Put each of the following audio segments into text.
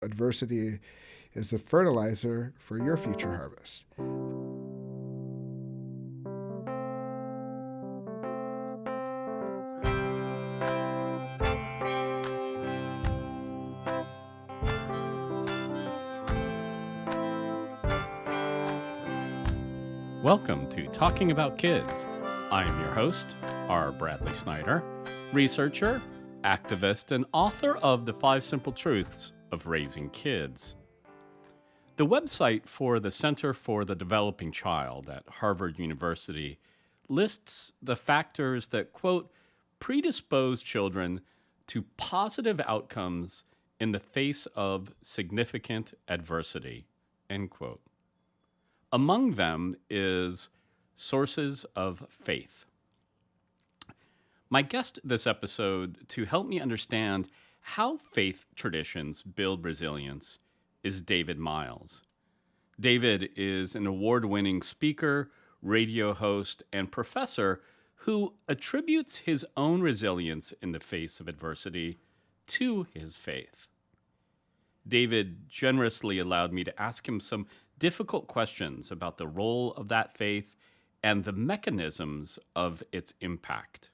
adversity is the fertilizer for your future harvest. Welcome to Talking About Kids. I am your host, R. Bradley Snyder, researcher, activist, and author of The 5 Simple Truths of Raising Kids. The website for the Center for the Developing Child at Harvard University lists the factors that, quote, predispose children to positive outcomes in the face of significant adversity, end quote. Among them is sources of faith. My guest this episode to help me understand how faith traditions build resilience is David Myles. David is an award-winning speaker, radio host, and professor who attributes his own resilience in the face of adversity to his faith. David generously allowed me to ask him some difficult questions about the role of that faith and the mechanisms of its impact.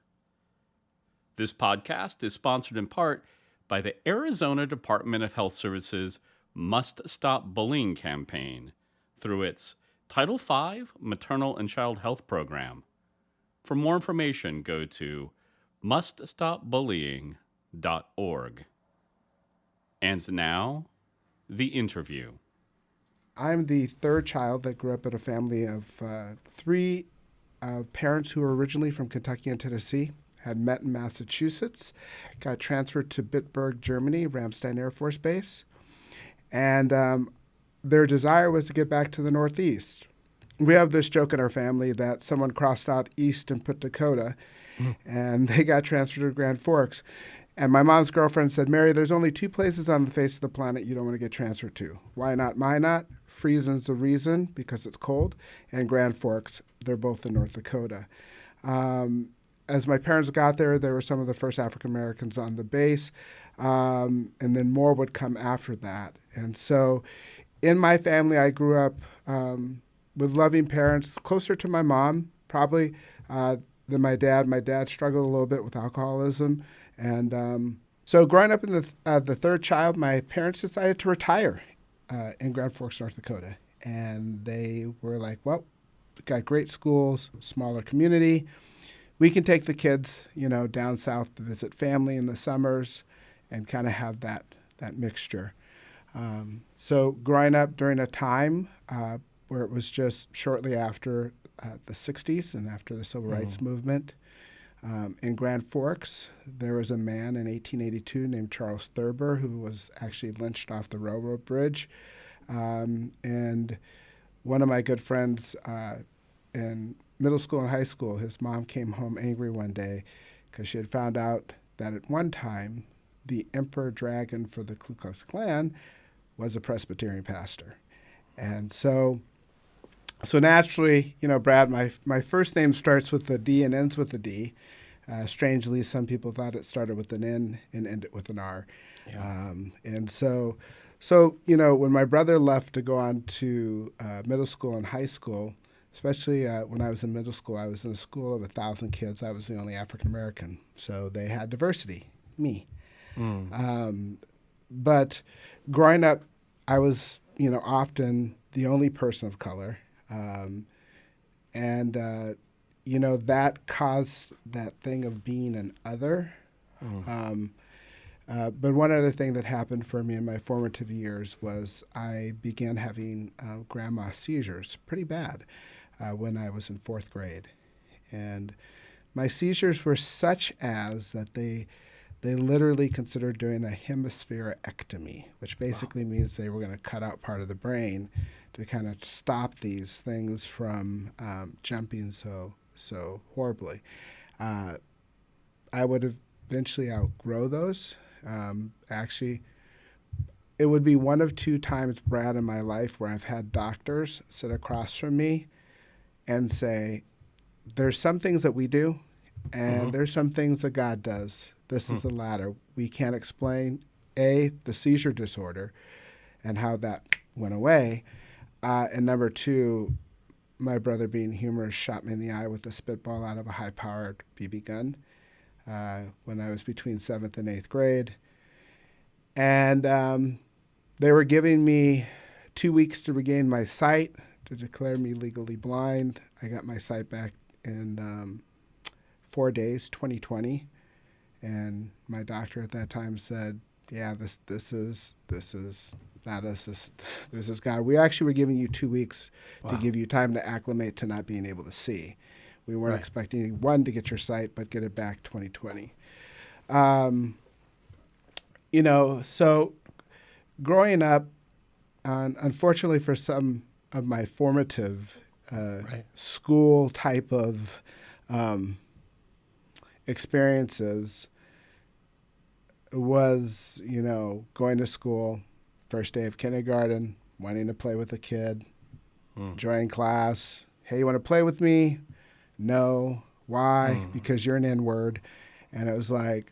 This podcast is sponsored in part by the Arizona Department of Health Services Must Stop Bullying campaign through its Title V Maternal and Child Health Program. For more information, go to muststopbullying.org. And now, the interview. I'm the third child that grew up in a family of three parents who were originally from Kentucky and Tennessee, had met in Massachusetts, got transferred to Bitburg, Germany, Ramstein Air Force Base, and their desire was to get back to the Northeast. We have this joke in our family that someone crossed out East and put Dakota, and they got transferred to Grand Forks. And my mom's girlfriend said, Mary, there's only two places on the face of the planet you don't want to get transferred to. Why not Minot? Friesen's the reason, because it's cold. And Grand Forks, they're both in North Dakota. As my parents got there, they were some of the first African Americans on the base. And then more would come after that. And so in my family, I grew up with loving parents, closer to my mom, probably, than my dad. My dad struggled a little bit with alcoholism. And so growing up in the third child, my parents decided to retire in Grand Forks, North Dakota. And they were like, well, we've got great schools, smaller community. We can take the kids, down south to visit family in the summers and kind of have that mixture. So growing up during a time where it was just shortly after the 60s and after the Civil Rights Movement, in Grand Forks, there was a man in 1882 named Charles Thurber who was actually lynched off the railroad bridge. And one of my good friends in middle school and high school, his mom came home angry one day because she had found out that at one time the emperor dragon for the Ku Klux Klan was a Presbyterian pastor. And so naturally, Brad, my first name starts with a D and ends with a D. Strangely, some people thought it started with an N and ended with an R. Yeah. And so when my brother left to go on to middle school and high school, especially when I was in middle school, I was in a school of 1,000 kids. I was the only African American. So they had diversity, me. But growing up, I was, often the only person of color. That caused that thing of being an other. But one other thing that happened for me in my formative years was I began having grandma seizures, pretty bad, when I was in fourth grade. And my seizures were such as that they literally considered doing a hemispherectomy, which basically means they were going to cut out part of the brain to kind of stop these things from jumping so horribly. I would eventually outgrow those. Actually, it would be one of two times, Brad, in my life where I've had doctors sit across from me and say, there's some things that we do, and there's some things that God does. This is the latter. We can't explain the seizure disorder and how that went away. And number two, my brother, being humorous, shot me in the eye with a spitball out of a high-powered BB gun when I was between 7th and 8th grade. And they were giving me 2 weeks to regain my sight, to declare me legally blind. I got my sight back in 4 days, 2020. And my doctor at that time said, yeah, this is not us. This is God. We actually were giving you 2 weeks to give you time to acclimate to not being able to see. We weren't expecting, one, to get your sight, but get it back 2020. So growing up, unfortunately for some of my formative school type of experiences was, going to school, first day of kindergarten, wanting to play with a kid, enjoying class. Hey, you want to play with me? No. Why? Because you're an N-word. And it was like,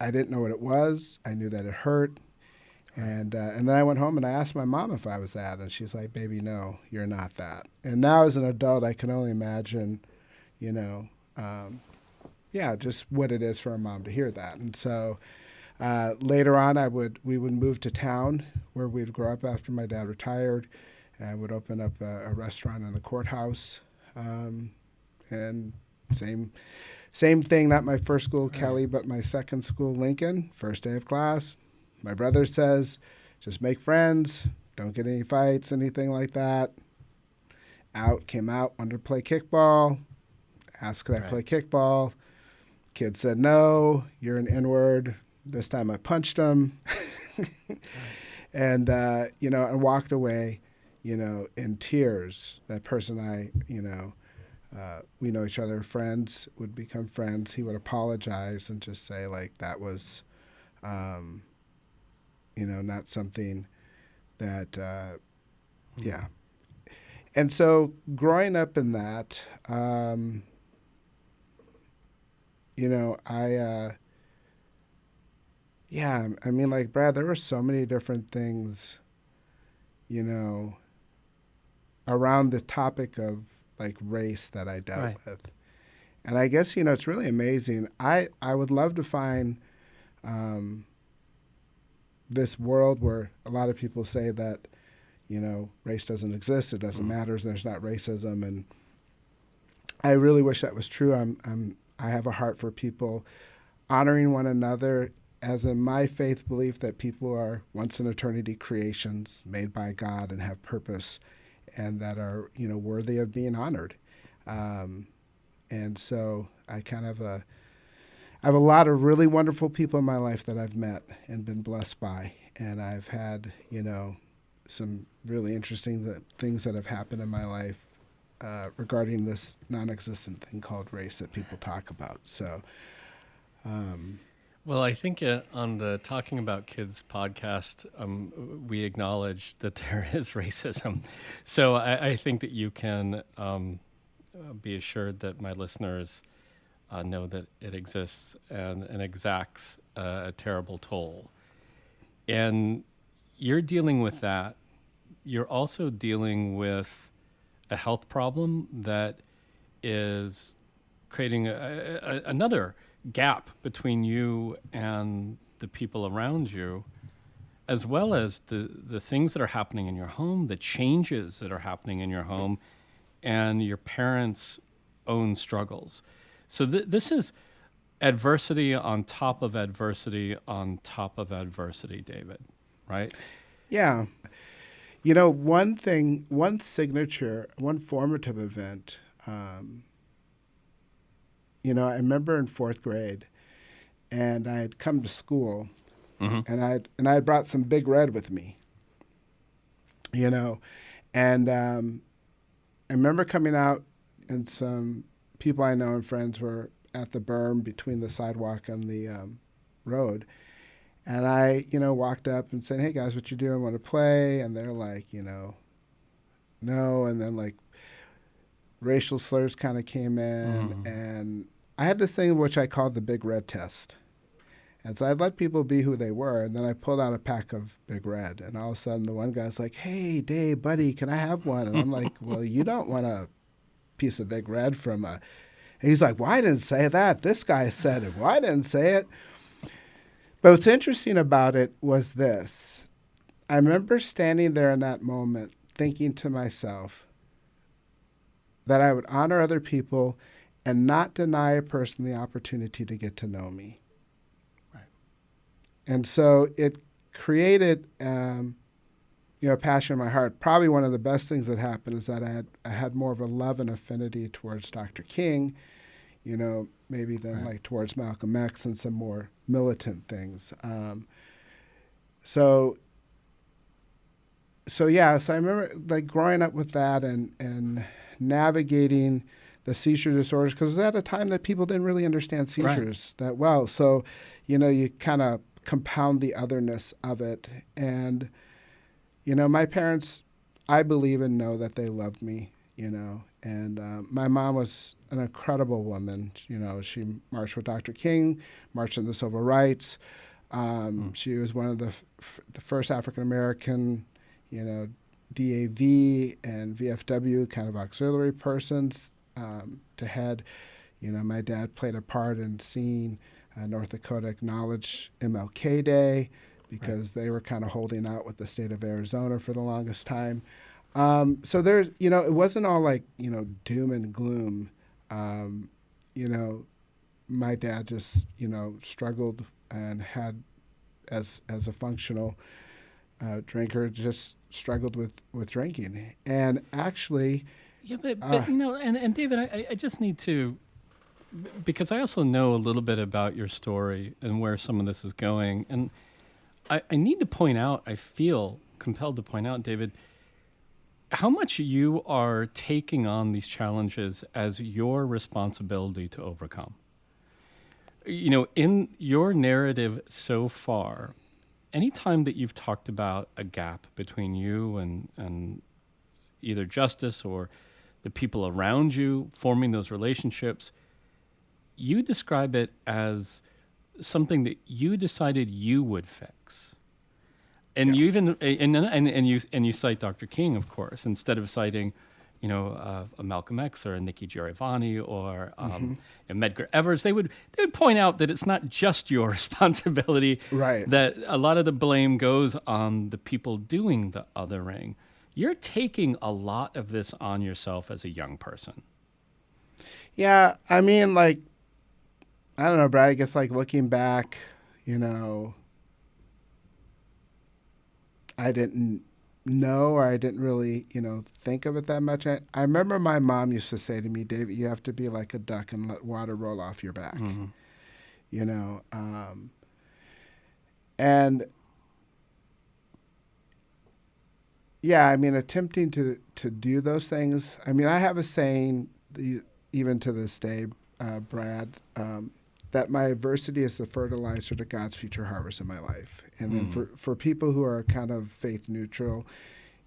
I didn't know what it was. I knew that it hurt. And then I went home and I asked my mom if I was that. And she's like, baby, no, you're not that. And now as an adult, I can only imagine, just what it is for a mom to hear that. And so later on, we would move to town where we'd grow up after my dad retired, and would open up a restaurant in the courthouse. And same thing, not my first school, Kelly, but my second school, Lincoln. First day of class, my brother says, just make friends, don't get any fights, anything like that. Came out, wanted to play kickball. Asked, could I play kickball? Kid said, no, you're an N-word. This time I punched him. And walked away, in tears. That person we know each other, friends, would become friends. He would apologize and just say, like, that was, not something that, And so growing up in that, Brad, there were so many different things, around the topic of, like, race that I dealt with. And I guess, it's really amazing. I would love to find this world where a lot of people say that, race doesn't exist, it doesn't matter, there's not racism. And I really wish that was true. I have a heart for people honoring one another, as in my faith belief that people are once in eternity creations made by God and have purpose, and that are, worthy of being honored. And so I have a lot of really wonderful people in my life that I've met and been blessed by. And I've had, some really interesting things that have happened in my life regarding this non-existent thing called race that people talk about. So, well, I think on the Talking About Kids podcast, we acknowledge that there is racism. So I think that you can be assured that my listeners know that it exists and exacts a terrible toll. And you're dealing with that. You're also dealing with a health problem that is creating another gap between you and the people around you, as well as the things that are happening in your home, the changes that are happening in your home, and your parents' own struggles. So this is adversity on top of adversity on top of adversity, David, right? Yeah. One signature, one formative event, I remember in 4th grade, and I had come to school, and I had brought some Big Red with me, and I remember coming out, and some people I know and friends were at the berm between the sidewalk and the road, and I, walked up and said, "Hey guys, what you doing? Want to play?" And they're like, no, and then like racial slurs kind of came in, and I had this thing which I called the Big Red test. And so I'd let people be who they were. And then I pulled out a pack of Big Red. And all of a sudden, the one guy's like, hey, Dave, buddy, can I have one? And I'm like, well, you don't want a piece of Big Red from a... And he's like, well, I didn't say that. This guy said it. Well, I didn't say it. But what's interesting about it was this. I remember standing there in that moment thinking to myself that I would honor other people and not deny a person the opportunity to get to know me. Right. And so it created, a passion in my heart. Probably one of the best things that happened is that I had more of a love and affinity towards Dr. King, maybe than like towards Malcolm X and some more militant things. So I remember like growing up with that and navigating the seizure disorders, because it was at a time that people didn't really understand seizures that well. So, you kind of compound the otherness of it. And, my parents, I believe and know that they loved me, and my mom was an incredible woman. She marched with Dr. King, marched in the civil rights. She was one of the first African-American, DAV and VFW kind of auxiliary persons to head. My dad played a part in seeing North Dakota acknowledge MLK Day because they were kind of holding out with the state of Arizona for the longest time. So there's, it wasn't all like, doom and gloom. My dad just, struggled and had, as a functional drinker, just struggled with drinking. And actually... Yeah, but and David, I just need to, because I also know a little bit about your story and where some of this is going. And I need to point out, I feel compelled to point out, David, how much you are taking on these challenges as your responsibility to overcome. In your narrative so far, anytime that you've talked about a gap between you and either justice or the people around you forming those relationships, you describe it as something that you decided you would fix. And you even and you cite Dr. King, of course, instead of citing, a Malcolm X or a Nikki Giovanni or a Medgar Evers. They would point out that it's not just your responsibility. Right. That a lot of the blame goes on the people doing the othering. You're taking a lot of this on yourself as a young person. Yeah, I mean, like, I don't know, Brad. I guess like looking back, I didn't know, or I didn't really, think of it that much. I remember my mom used to say to me, David, you have to be like a duck and let water roll off your back. And yeah, I mean, attempting to do those things. I mean, I have a saying, even to this day, Brad, that my adversity is the fertilizer to God's future harvest in my life. And then for people who are kind of faith neutral,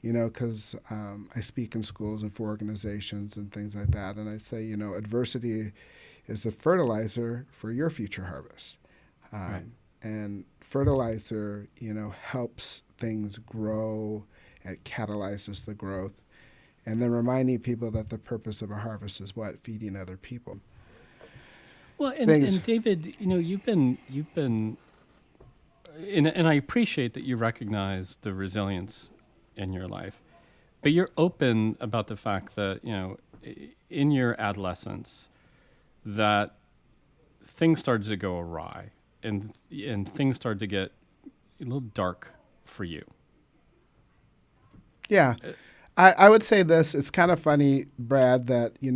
because I speak in schools and for organizations and things like that, and I say, adversity is the fertilizer for your future harvest. And fertilizer, helps things grow. It catalyzes the growth. And then reminding people that the purpose of a harvest is what? Feeding other people. Well, and David, you've been, and I appreciate that you recognize the resilience in your life, but you're open about the fact that, in your adolescence, that things started to go awry and things started to get a little dark for you. Yeah. I would say this. It's kind of funny, Brad, that, in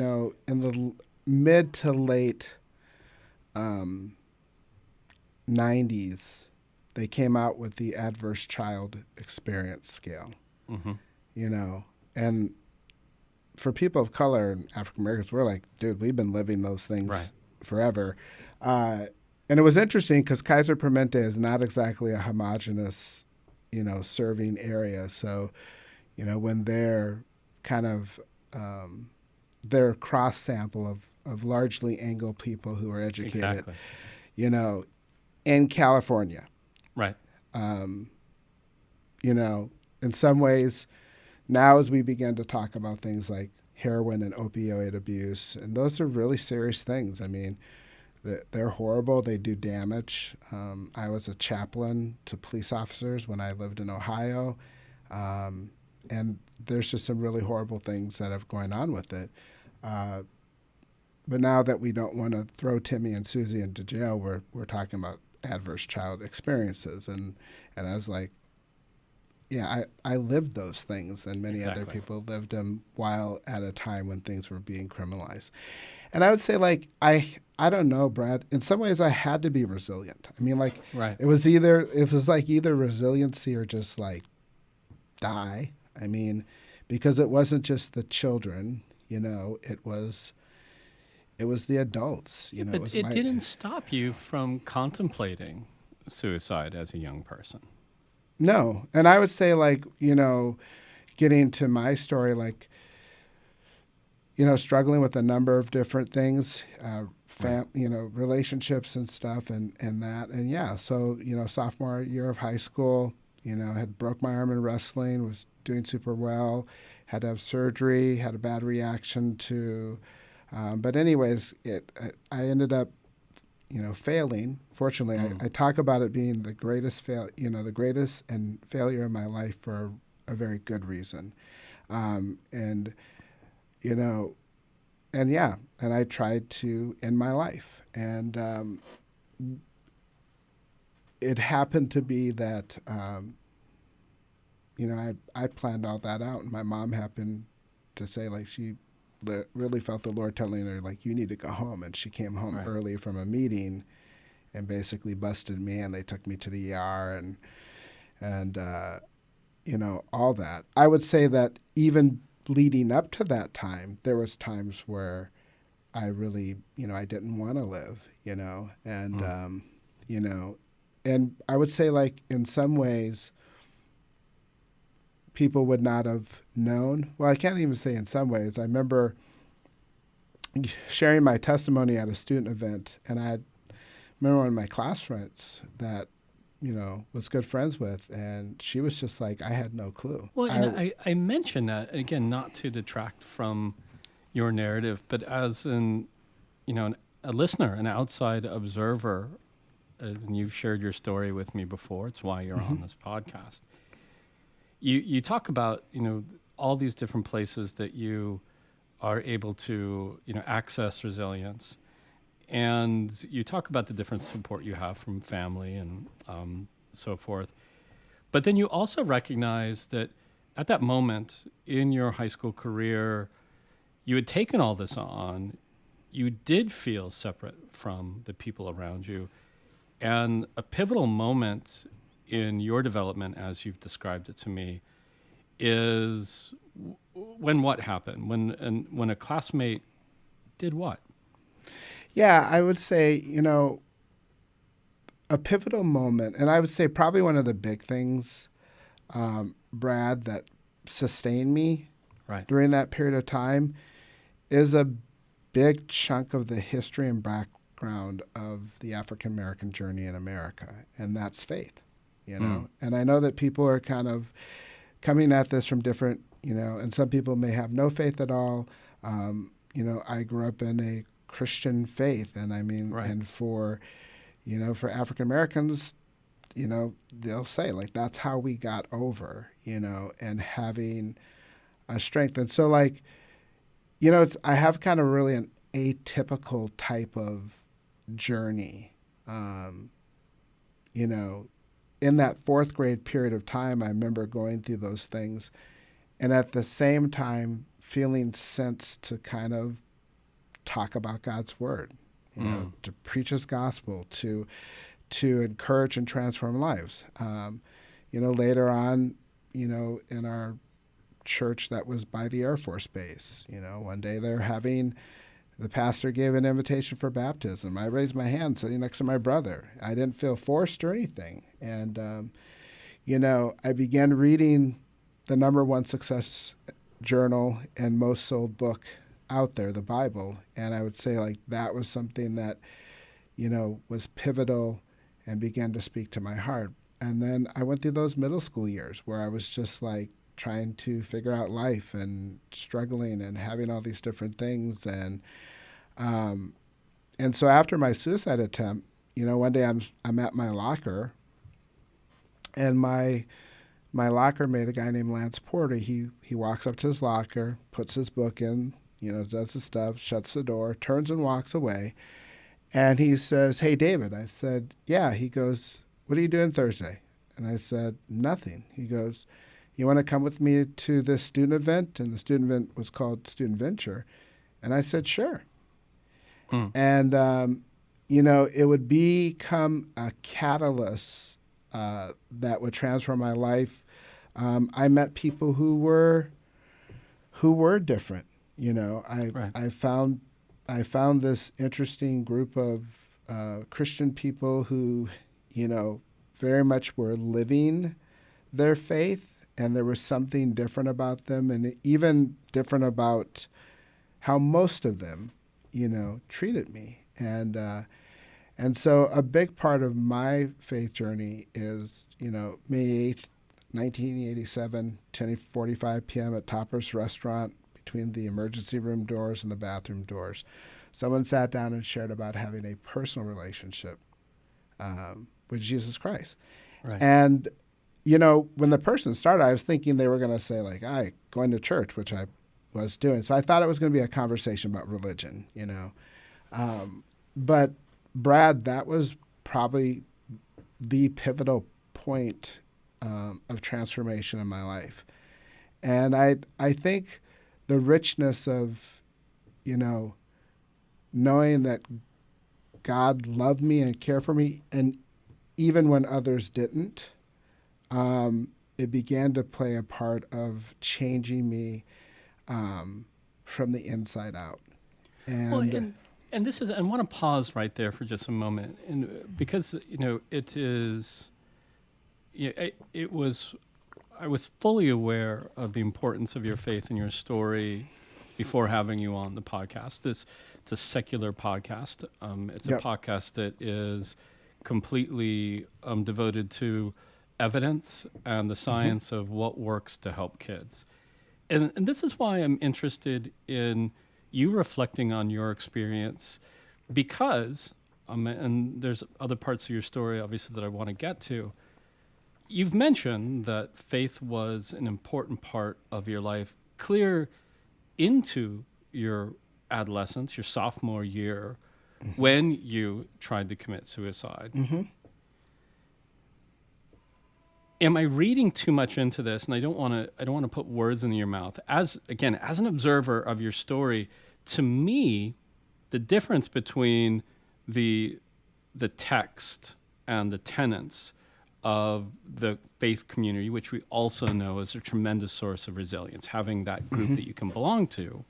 the mid to late 90s, they came out with the Adverse Child Experience Scale, and for people of color and African Americans, we're like, dude, we've been living those things forever. And it was interesting because Kaiser Permanente is not exactly a homogenous, serving area. So, when they're kind of, they're cross sample of largely Anglo people who are educated, Exactly. in California. Right. You know, in some ways, now as we begin to talk about things like heroin and opioid abuse, and those are really serious things. I mean, they're horrible. They do damage. I was a chaplain to police officers when I lived in Ohio, and there's just some really horrible things that have going on with it. But now that we don't want to throw Timmy and Susie into jail, we're talking about adverse child experiences, and I was like, yeah, I lived those things, and many other people lived them while at a time when things were being criminalized. And I would say, like, I don't know, Brad. In some ways, I had to be resilient. I mean, like, Right. it was like either resiliency or just like die. I mean, because it wasn't just the children, you know, it was the adults, you know. But it didn't stop you from contemplating suicide as a young person. No, and I would say, like, you know, getting to my story, like, you know, struggling with a number of different things, you know, relationships and stuff, and that, and yeah. So, you know, sophomore year of high school, you know, had broke my arm in wrestling, was doing super well, had to have surgery, had a bad reaction to, but anyways, I ended up, you know, failing. Fortunately, I talk about it being the greatest the greatest and failure in my life for a very good reason, and you know, and yeah, and I tried to end my life, and it happened to be that, you know, I planned all that out, and my mom happened to say, like, she really felt the Lord telling her, like, you need to go home, and she came home early from a meeting, and basically busted me, and they took me to the ER, and you know, all that. I would say that even leading up to that time, there was times where I really, you know, I didn't want to live, you know, and you know, and I would say, like, in some ways, people would not have known. Well, I can't even say in some ways. I remember sharing my testimony at a student event, and I remember one of my classmates that, you know, was good friends with, and she was just like, I had no clue. Well, and I mention that, again, not to detract from your narrative, but as an, you know, a listener, an outside observer, and you've shared your story with me before. It's why you're on this podcast. You talk about, you know, all these different places that you are able to, you know, access resilience. And you talk about the different support you have from family and so forth. But then you also recognize that at that moment in your high school career, you had taken all this on. You did feel separate from the people around you. And a pivotal moment in your development, as you've described it to me, is when what happened? When a classmate did what? Yeah, I would say, you know, a pivotal moment, and I would say probably one of the big things, Brad, that sustained me during that period of time is a big chunk of the history and background of the African American journey in America, and that's faith, you know. And I know that people are kind of coming at this from different, you know, and some people may have no faith at all. You know, I grew up in a Christian faith, and I mean, and for, you know, for African Americans, you know, they'll say, like, that's how we got over, you know, and having a strength. And so, like, you know, I have kind of really an atypical type of journey. You know, in that fourth grade period of time, I remember going through those things, and at the same time feeling sense to kind of talk about God's word, you know, to preach His gospel, to encourage and transform lives. You know, later on, you know, in our church that was by the Air Force Base, you know, one day the pastor gave an invitation for baptism. I raised my hand sitting next to my brother. I didn't feel forced or anything. And, you know, I began reading the #1 success journal and most sold book out there, the Bible. And I would say, like, that was something that, you know, was pivotal and began to speak to my heart. And then I went through those middle school years where I was just like trying to figure out life and struggling and having all these different things. And so after my suicide attempt, one day I'm at my locker, and my locker mate, a guy named Lance Porter, he walks up to his locker, puts his book in, does his stuff, shuts the door, turns and walks away. And he says, "Hey, David." I said, "Yeah." He goes, "What are you doing Thursday?" And I said, "Nothing." He goes, "You want to come with me to this student event?" And the student event was called Student Venture. And I said, "Sure." And, it would become a catalyst that would transform my life. I met people who were different. Right. I found this interesting group of Christian people who, very much were living their faith, and there was something different about them, and even different about how most of them, treated me. And so a big part of my faith journey is, May 8th, 1987, 10:45 p.m. at Topper's Restaurant, between the emergency room doors and the bathroom doors. Someone sat down and shared about having a personal relationship with Jesus Christ. Right. And, when the person started, I was thinking they were going to say, like, going to church, which I was doing. So I thought it was going to be a conversation about religion, But, Brad, that was probably the pivotal point of transformation in my life. And I think the richness of, knowing that God loved me and cared for me, and even when others didn't, it began to play a part of changing me from the inside out. And this is, I want to pause right there for just a moment, and because it is, I was fully aware of the importance of your faith and your story before having you on the podcast. It's a secular podcast. It's a podcast that is completely devoted to evidence and the science of what works to help kids. And this is why I'm interested in you reflecting on your experience, because, and there's other parts of your story, obviously, that I want to get to. You've mentioned that faith was an important part of your life, clear into your adolescence, your sophomore year, when you tried to commit suicide. Am I reading too much into this? And I don't want to put words in your mouth. As an observer of your story, to me, the difference between the text and the tenets of the faith community, which we also know is a tremendous source of resilience, having that group that you can belong to,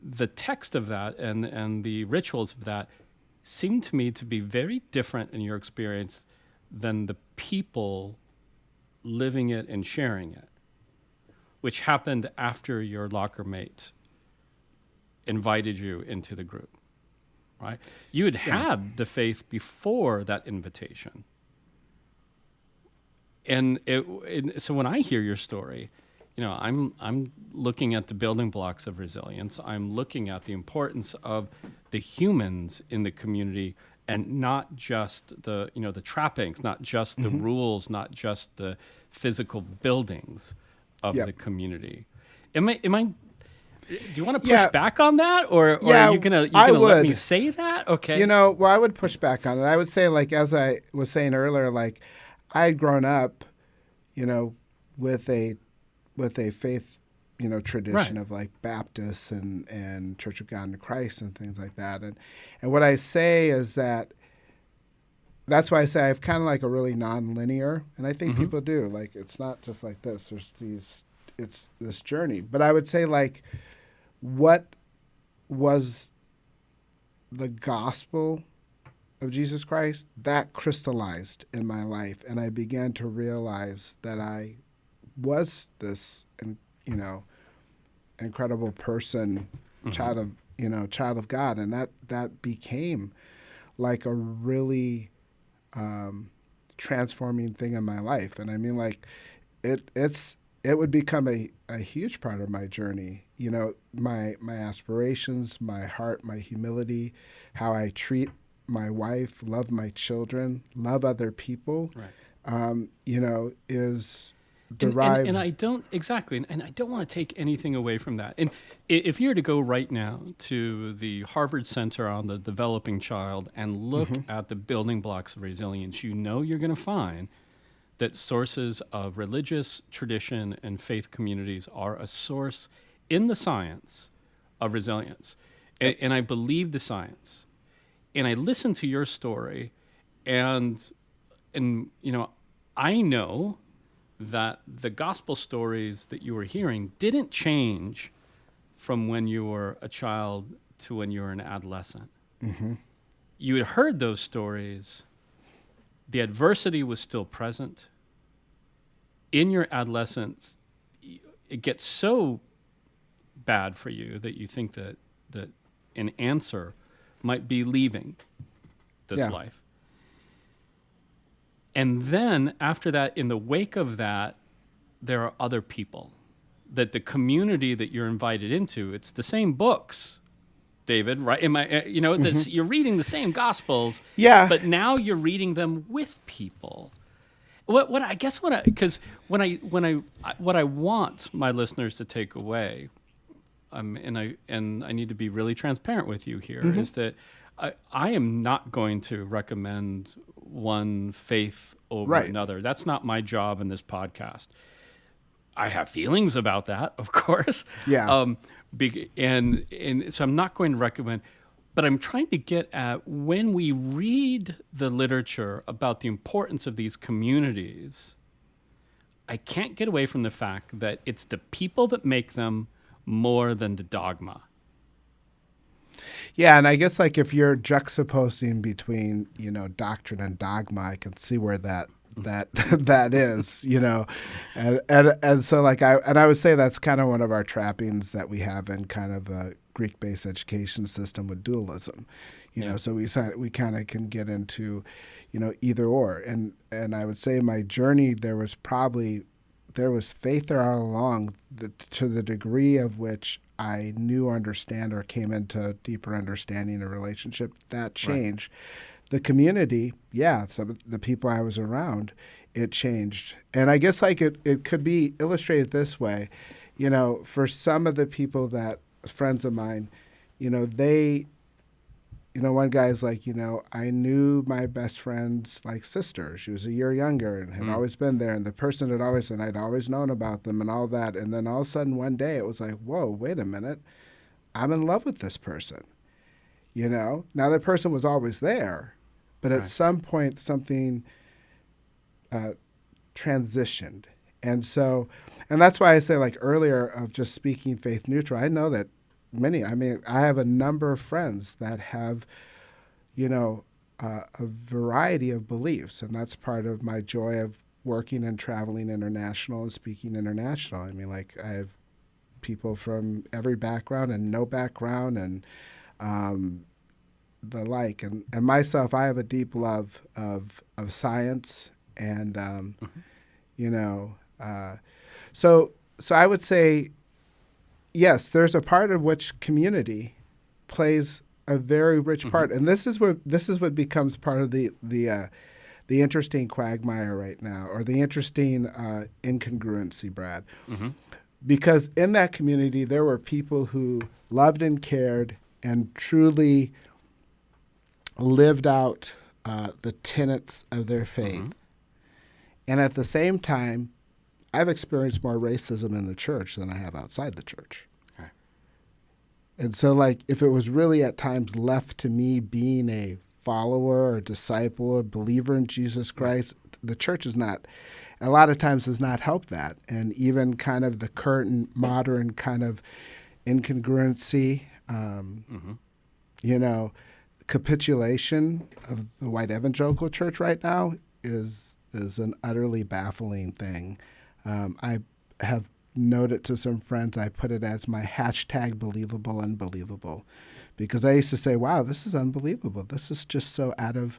the text of that and the rituals of that seem to me to be very different in your experience than the people living it and sharing it, which happened after your locker mate invited you into the group, right? You had the faith before that invitation. And so when I hear your story, I'm looking at the building blocks of resilience. I'm looking at the importance of the humans in the community, and not just the trappings, not just the rules, not just the physical buildings of the community. Am I? Do you want to push back on that, or are you gonna let me say that? Okay. Well, I would push back on it. I would say, like, as I was saying earlier, like, I had grown up, with a faith, tradition of, like, Baptists and Church of God in Christ and things like that. And what I say is that's why I say I have kind of like a really non-linear, and I think people do. Like, it's not just like this. It's this journey. But I would say, like, what was the gospel of Jesus Christ, that crystallized in my life, and I began to realize that I was this, incredible person, child of God, and that became like a really transforming thing in my life. And I mean, like, it would become a huge part of my journey. You know, my aspirations, my heart, my humility, how I treat my wife, love my children, love other people. Right. You know, is And, derived. and I don't exactly, and I don't want to take anything away from that. And if you were to go right now to the Harvard Center on the Developing Child and look at the building blocks of resilience, you know you're going to find that sources of religious tradition and faith communities are a source in the science of resilience. And I believe the science. And I listened to your story, and you know, I know that the gospel stories that you were hearing didn't change from when you were a child to when you were an adolescent. You had heard those stories. The adversity was still present. In your adolescence, it gets so bad for you that you think that an answer might be leaving this life. And then after that, in the wake of that, there are other people, that the community that you're invited into, it's the same books, David, right? You know, you're reading the same gospels, but now you're reading them with people. What I want my listeners to take away, and I need to be really transparent with you here, is that I am not going to recommend one faith over another. That's not my job in this podcast. I have feelings about that, of course. Yeah. And so I'm not going to recommend, but I'm trying to get at, when we read the literature about the importance of these communities, I can't get away from the fact that it's the people that make them more than the dogma. Yeah, and I guess, like, if you're juxtaposing between, you know, doctrine and dogma, I can see where that is, you know, and so, like, I would say that's kind of one of our trappings that we have in kind of a Greek-based education system with dualism, you know. So we kind of can get into, you know, either or, and I would say my journey, there was faith there all along, to the degree of which I knew or understand or came into deeper understanding a relationship that changed. The community, some of the people I was around, it changed. And I guess, like, it could be illustrated this way, you know, for some of the people that, friends of mine, you know, one guy's like, you know, I knew my best friend's, like, sister. She was a year younger and had always been there. And the person and I'd always known about them and all that. And then all of a sudden one day it was like, whoa, wait a minute. I'm in love with this person. You know, now the person was always there, but at some point something transitioned. And that's why I say, like, earlier, of just speaking faith neutral, I know that I have a number of friends that have, you know, a variety of beliefs, and that's part of my joy of working and traveling international and speaking international. I mean, like, I have people from every background and no background, and the like. And myself, I have a deep love of science, and you know, so I would say, yes, there's a part of which community plays a very rich part, and this is what becomes part of the interesting quagmire right now, or the interesting incongruency, Brad. Because in that community, there were people who loved and cared and truly lived out the tenets of their faith, and at the same time, I've experienced more racism in the church than I have outside the church. Okay. And so, like, if it was really at times left to me being a follower or disciple, a believer in Jesus Christ, the church a lot of times has not helped that. And even kind of the current modern kind of incongruency, you know, capitulation of the white evangelical church right now is an utterly baffling thing. I have noted to some friends, I put it as my hashtag believable unbelievable, because I used to say, wow, this is unbelievable. This is just so out of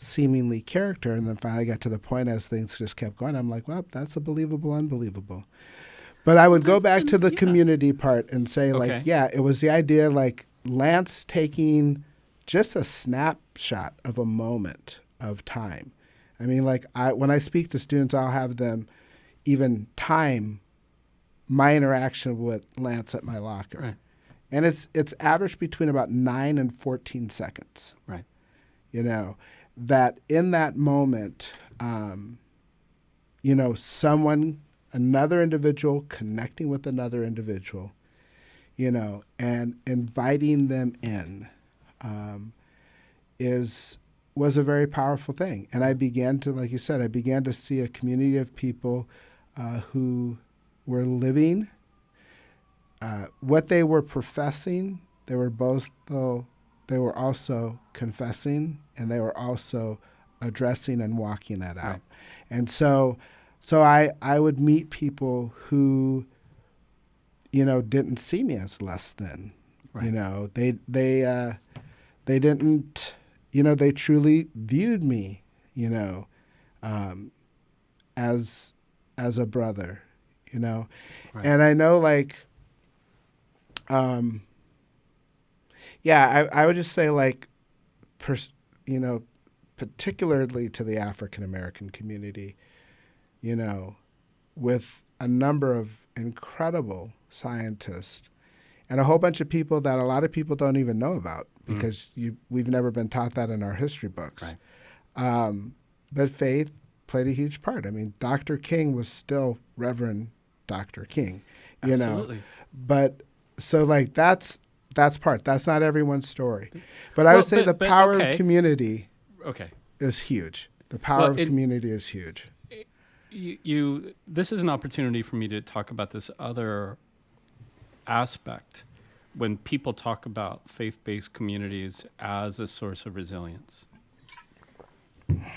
seemingly character. And then finally got to the point as things just kept going. I'm like, well, that's a believable, unbelievable. But I would go back to the community part and say, like, Okay. yeah, it was the idea, like, Lance taking just a snapshot of a moment of time. I mean, like, when I speak to students, I'll have them even time my interaction with Lance at my locker. Right. And it's averaged between about 9 and 14 seconds. Right. You know, that in that moment, you know, another individual connecting with another individual, you know, and inviting them in was a very powerful thing. And I began to, like you said, I began to see a community of people who were living what they were professing. They were both, though, they were also confessing, and they were also addressing and walking that out. Right. And so I would meet people who, you know, didn't see me as less than. Right. You know, they didn't, you know, they truly viewed me, you know, as a brother, you know. Right. And I know, like, yeah, I would just say, like, you know, particularly to the African American community, you know, with a number of incredible scientists and a whole bunch of people that a lot of people don't even know about because we've never been taught that in our history books. Right. But faith played a huge part. I mean, Dr. King was still Reverend Dr. King, you Absolutely. Know. But so, like, that's not everyone's story. But I would say the power of community is huge. The power of community is huge. This is an opportunity for me to talk about this other aspect when people talk about faith-based communities as a source of resilience.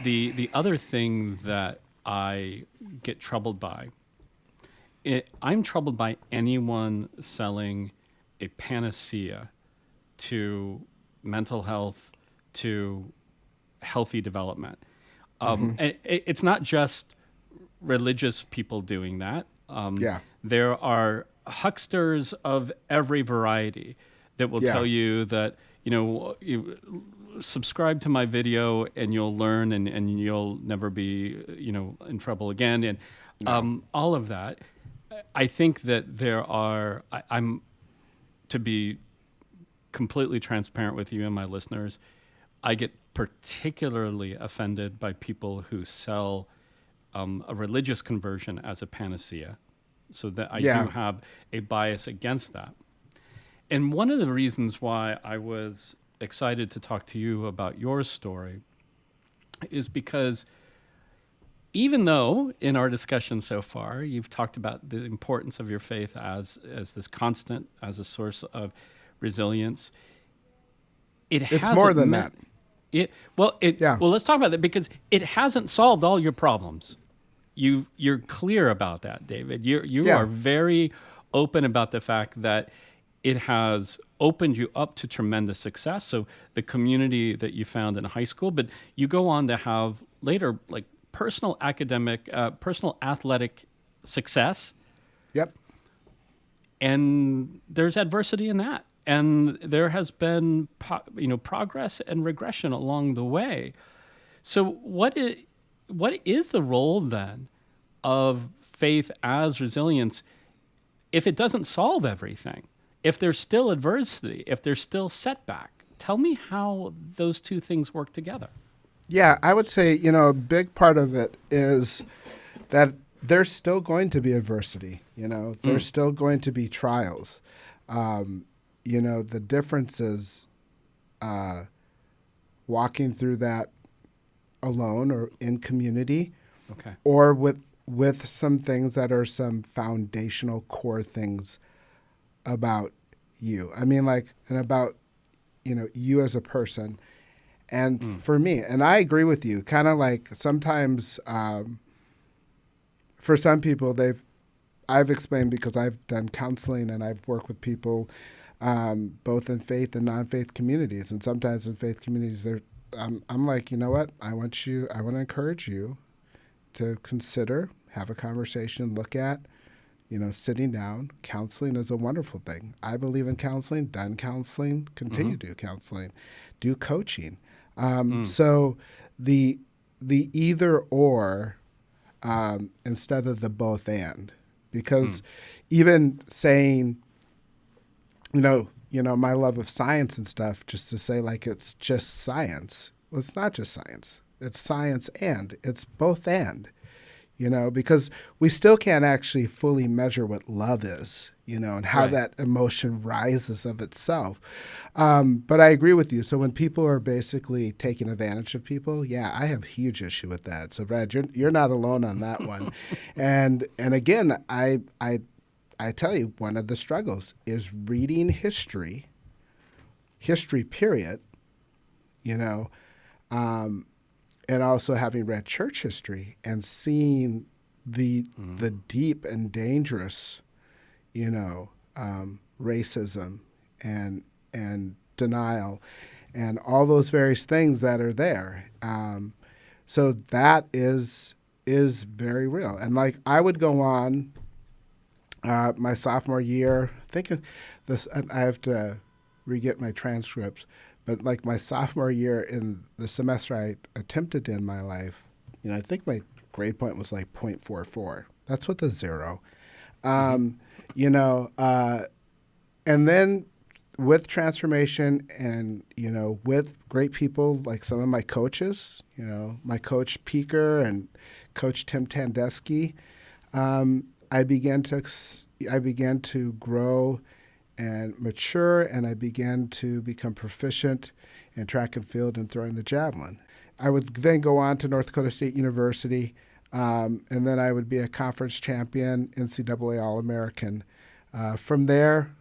The other thing that I get troubled by, I'm troubled by anyone selling a panacea to mental health, to healthy development. It's not just religious people doing that. There are hucksters of every variety that will tell you that, you know, you subscribe to my video and you'll learn and you'll never be, you know, in trouble again. And all of that. I think that there are, I'm to be completely transparent with you and my listeners, I get particularly offended by people who sell a religious conversion as a panacea. So that I do have a bias against that. And one of the reasons why I was excited to talk to you about your story is because even though in our discussion so far, you've talked about the importance of your faith as this constant, as a source of resilience, it's more than that. Well, let's talk about that because it hasn't solved all your problems. You're clear about that, David. You are very open about the fact that it has opened you up to tremendous success. So the community that you found in high school, but you go on to have later, like, personal academic, personal athletic success. Yep. And there's adversity in that. And there has been, progress and regression along the way. So what is the role then of faith as resilience if it doesn't solve everything? If there's still adversity, if there's still setback? Tell me how those two things work together. Yeah, I would say, you know, a big part of it is that there's still going to be adversity. You know, there's still going to be trials. You know, the difference is walking through that alone or in community, or with some things that are some foundational core things about you. I mean, like, and about, you know, you as a person. And for me, and I agree with you, kind of like sometimes for some people, I've explained because I've done counseling and I've worked with people both in faith and non-faith communities. And sometimes in faith communities, I'm like, you know what? I want to encourage you to consider, have a conversation, look at, sitting down. Counseling is a wonderful thing. I believe in counseling, done counseling, continue to do counseling, do coaching. So the either or instead of the both and, because even saying, my love of science and stuff, just to say like it's just science. Well, it's not just science. It's science and it's both and, because we still can't actually fully measure what love is, and how Right. that emotion rises of itself. But I agree with you. So when people are basically taking advantage of people, yeah, I have huge issue with that. So Brad, you're not alone on that one. And again, I tell you, one of the struggles is reading history period, you know, and also having read church history and seeing the deep and dangerous, racism and denial and all those various things that are there. So that is very real. And like I would go on my sophomore year. I think this. I have to re-get my transcripts, but like my sophomore year in the semester I attempted in my life, I think my grade point was like 0.44. That's with a zero. You know, and then with transformation and, with great people like some of my coaches, my coach Peaker and coach Tim Tandeschi, I began to grow and mature, and I began to become proficient in track and field and throwing the javelin. I would then go on to North Dakota State University, and then I would be a conference champion, NCAA All-American. From there,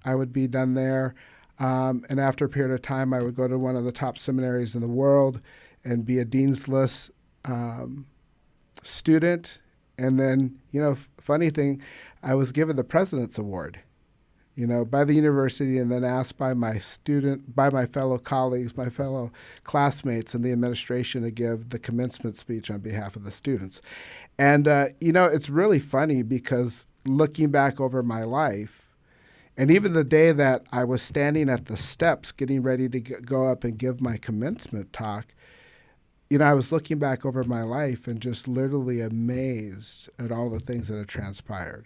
I would be done there, and after a period of time, I would go to one of the top seminaries in the world and be a dean's list student. And then, funny thing, I was given the President's Award, by the university, and then asked by my fellow colleagues, my fellow classmates, and the administration to give the commencement speech on behalf of the students. And, it's really funny because looking back over my life, and even the day that I was standing at the steps getting ready to go up and give my commencement talk, I was looking back over my life and just literally amazed at all the things that had transpired.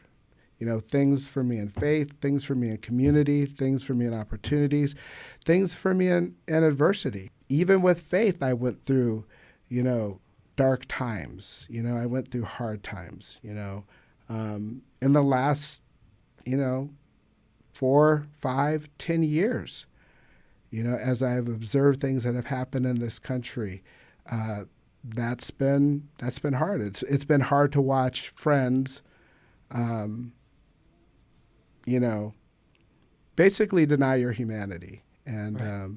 Things for me in faith, things for me in community, things for me in opportunities, things for me in adversity. Even with faith, I went through, dark times. I went through hard times, in the last, 4, 5, 10 years, as I've observed things that have happened in this country. That's been hard. It's been hard to watch friends, basically deny your humanity, and right.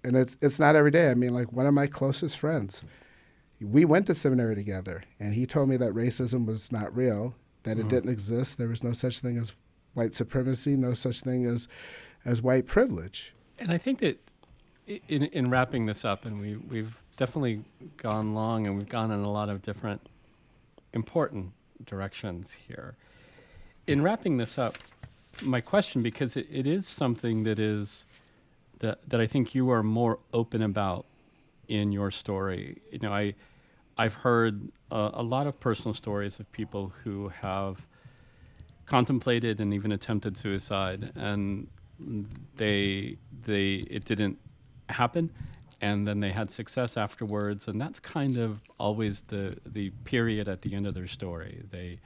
And it's not every day. I mean, like one of my closest friends, we went to seminary together, and he told me that racism was not real, that it didn't exist. There was no such thing as white supremacy, no such thing as white privilege. And I think that in wrapping this up, and we've definitely gone long, and we've gone in a lot of different important directions here. In wrapping this up, my question, because it is something that I think you are more open about in your story. I've heard a lot of personal stories of people who have contemplated and even attempted suicide, and it didn't happen, and then they had success afterwards, and that's kind of always the period at the end of their story. They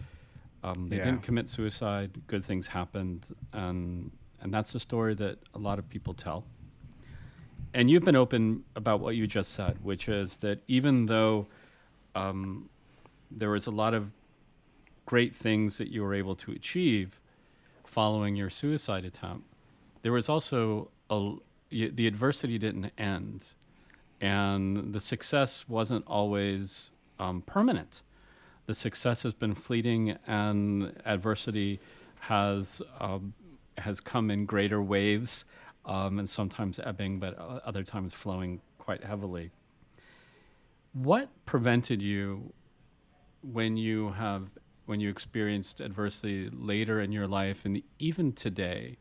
didn't commit suicide, good things happened, and that's the story that a lot of people tell. And you've been open about what you just said, which is that even though there was a lot of great things that you were able to achieve following your suicide attempt, there was also the adversity didn't end, and the success wasn't always permanent. The success has been fleeting, and adversity has come in greater waves, and sometimes ebbing, but other times flowing quite heavily. What prevented you when you experienced adversity later in your life and even today?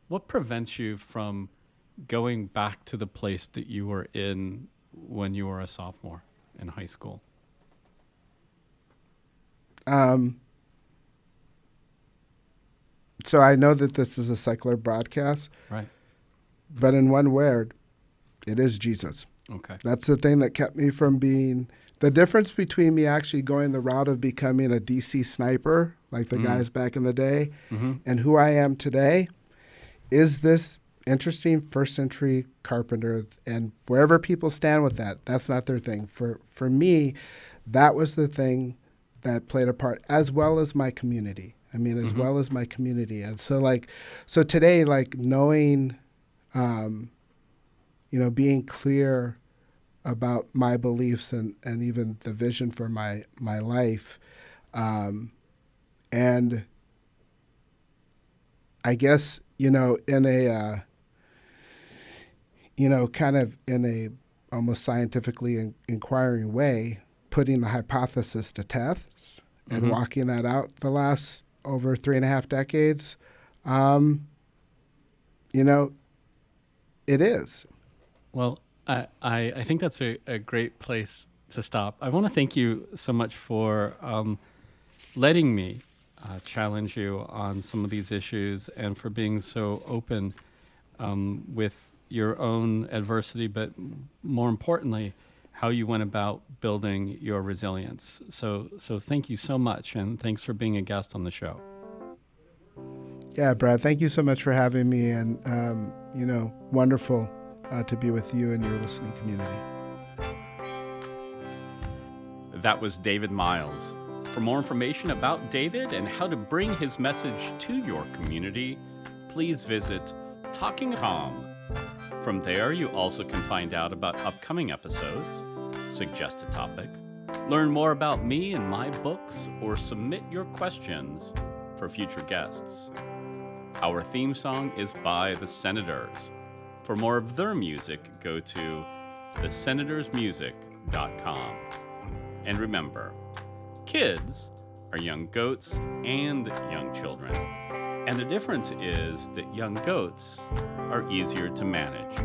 What prevents you from going back to the place that you were in when you were a sophomore in high school? So I know that this is a secular broadcast, Right. but in one word, it is Jesus. Okay. That's the thing that kept me from being the difference between me actually going the route of becoming a DC sniper, like the guys back in the day, and who I am today, is this interesting first century carpenter. And wherever people stand with that, that's not their thing. For me, that was the thing that played a part, as well as my community. I mean, as well as my community. And so today, like knowing, being clear about my beliefs and even the vision for my life. And I guess, in a, kind of in a almost scientifically inquiring way, putting the hypothesis to test and walking that out the last over 3.5 decades, it is. Well, I think that's a great place to stop. I want to thank you so much for letting me challenge you on some of these issues and for being so open with your own adversity, but more importantly, how you went about building your resilience. So thank you so much, and thanks for being a guest on the show. Yeah, Brad, thank you so much for having me, and, wonderful to be with you and your listening community. That was David Myles. For more information about David and how to bring his message to your community, please visit Talking Tom. From there, you also can find out about upcoming episodes, suggest a topic, learn more about me and my books, or submit your questions for future guests. Our theme song is by The Senators. For more of their music, go to thesenatorsmusic.com. And remember, kids are young goats and young children. And the difference is that young goats are easier to manage.